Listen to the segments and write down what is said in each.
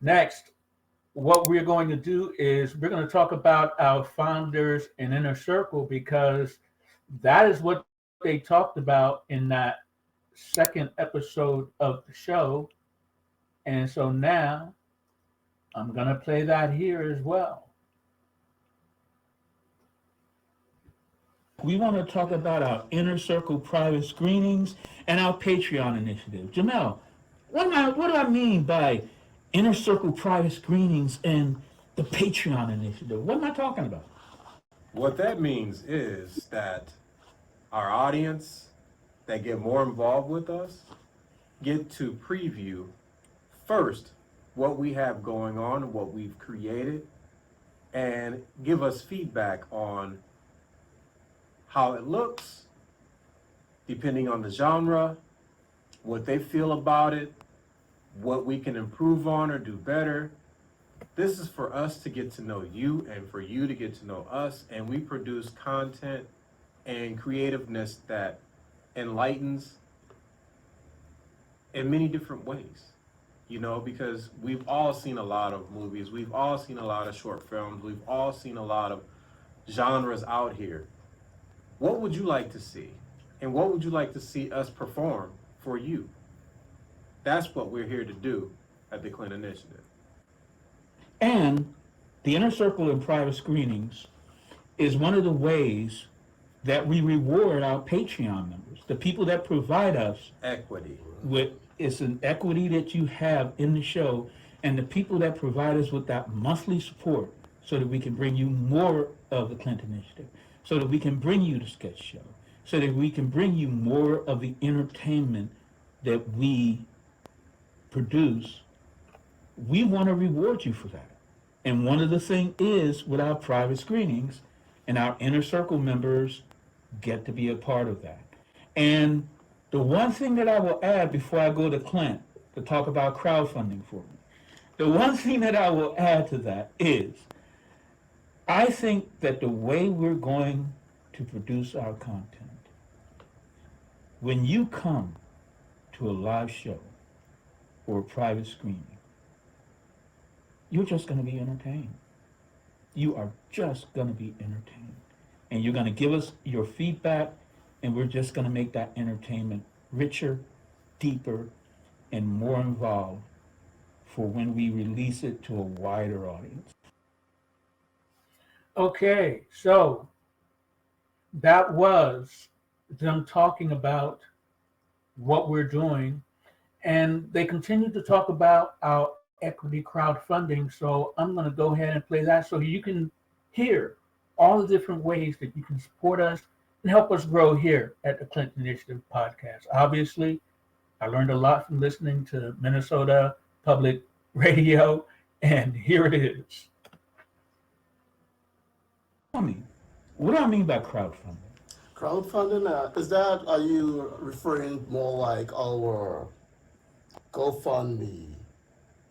Next, what we're going to do is we're going to talk about our founders and inner circle because that is what they talked about in that second episode of the show. And so now I'm going to play that here as well. We want to talk about our inner circle private screenings and our Patreon initiative. Jamel, what do I mean by inner circle private screenings and the Patreon initiative? What am I talking about? What that means is that our audience that get more involved with us get to preview first what we have going on, what we've created, and give us feedback on how it looks, depending on the genre, what they feel about it, what we can improve on or do better. This is for us to get to know you and for you to get to know us, and we produce content and creativeness that enlightens in many different ways. You know, because we've all seen a lot of movies, we've all seen a lot of short films, we've all seen a lot of genres out here. What would you like to see? And what would you like to see us perform for you? That's what we're here to do at the Clint Initiative. And the inner circle and private screenings is one of the ways that we reward our Patreon members, the people that provide us Equity. with it's an equity that you have in the show, and the people that provide us with that monthly support so that we can bring you more of the Clint Initiative, so that we can bring you the sketch show, so that we can bring you more of the entertainment that we produce. We want to reward you for that. And one of the things is with our private screenings, and our inner circle members get to be a part of that. And the one thing that I will add before I go to Clint to talk about crowdfunding for me, the one thing that I will add to that is I think that the way we're going to produce our content, when you come to a live show or a private screening, you're just going to be entertained. You are just going to be entertained. And you're going to give us your feedback, and we're just going to make that entertainment richer, deeper, and more involved for when we release it to a wider audience. Okay, so that was them talking about what we're doing, and they continue to talk about our equity crowdfunding. So I'm going to go ahead and play that so you can hear all the different ways that you can support us and help us grow here at the Clint Initiative podcast. Obviously, I learned a lot from listening to Minnesota Public Radio, and here it is. What do I mean by crowdfunding? Crowdfunding, are you referring more like our GoFundMe,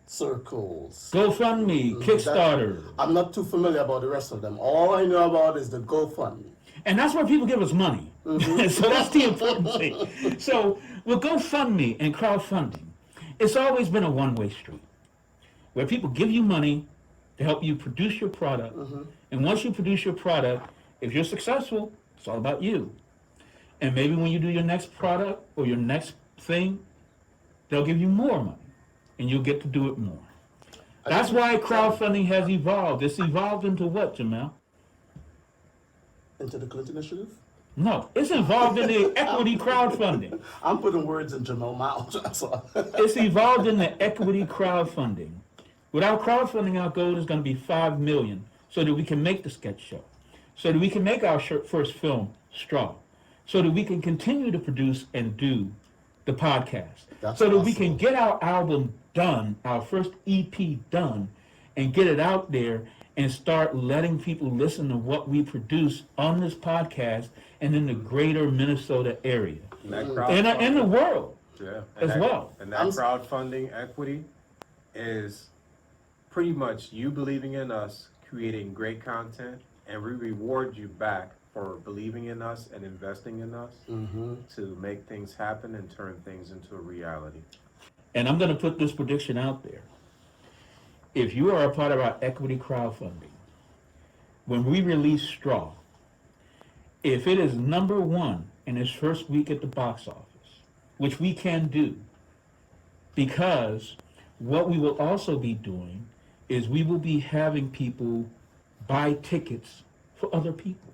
circles? GoFundMe, Kickstarter. I'm not too familiar about the rest of them. All I know about is the GoFundMe. And that's where people give us money. Mm-hmm. So that's the important thing. So with GoFundMe and crowdfunding, it's always been a one-way street where people give you money to help you produce your product. Mm-hmm. And once you produce your product, if you're successful, it's all about you. And maybe when you do your next product or your next thing, they'll give you more money and you'll get to do it more. That's why crowdfunding has evolved. It's evolved into what, Jamel? Into the Clint Initiative? No, it's involved in the equity crowdfunding. I'm putting words in Jamel's mouth. It's evolved in the equity crowdfunding. With our crowdfunding, our goal is going to be $5 million so that we can make the sketch show, so that we can make our first film, Straw, so that we can continue to produce and do the podcast, so that we can get our album done, our first EP done, and get it out there and start letting people listen to what we produce on this podcast and in the greater Minnesota area and the world as well. And that crowdfunding equity is pretty much you believing in us, creating great content, and we reward you back for believing in us and investing in us to make things happen and turn things into a reality. And I'm going to put this prediction out there. if you are a part of our equity crowdfunding, when we release Straw, if it is number one in its first week at the box office, which we can do, because what we will also be doing is we will be having people buy tickets for other people.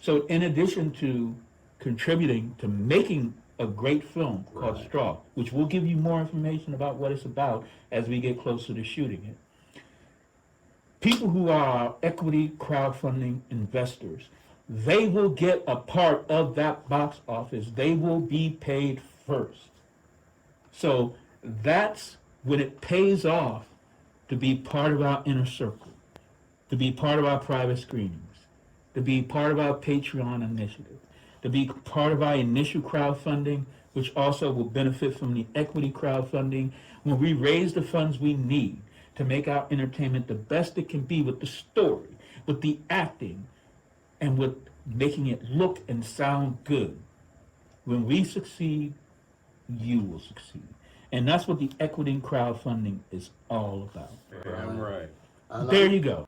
So in addition to contributing to making a great film called Right. Straw, which we'll give you more information about what it's about as we get closer to shooting it, people who are equity crowdfunding investors, they will get a part of that box office. They will be paid first. So that's when it pays off to be part of our inner circle, to be part of our private screenings, to be part of our Patreon initiative, to be part of our initial crowdfunding, which also will benefit from the equity crowdfunding when we raise the funds we need to make our entertainment the best it can be with the story, with the acting, and with making it look and sound good. When we succeed, you will succeed. And that's what the equity crowdfunding is all about. Damn right. And There you go.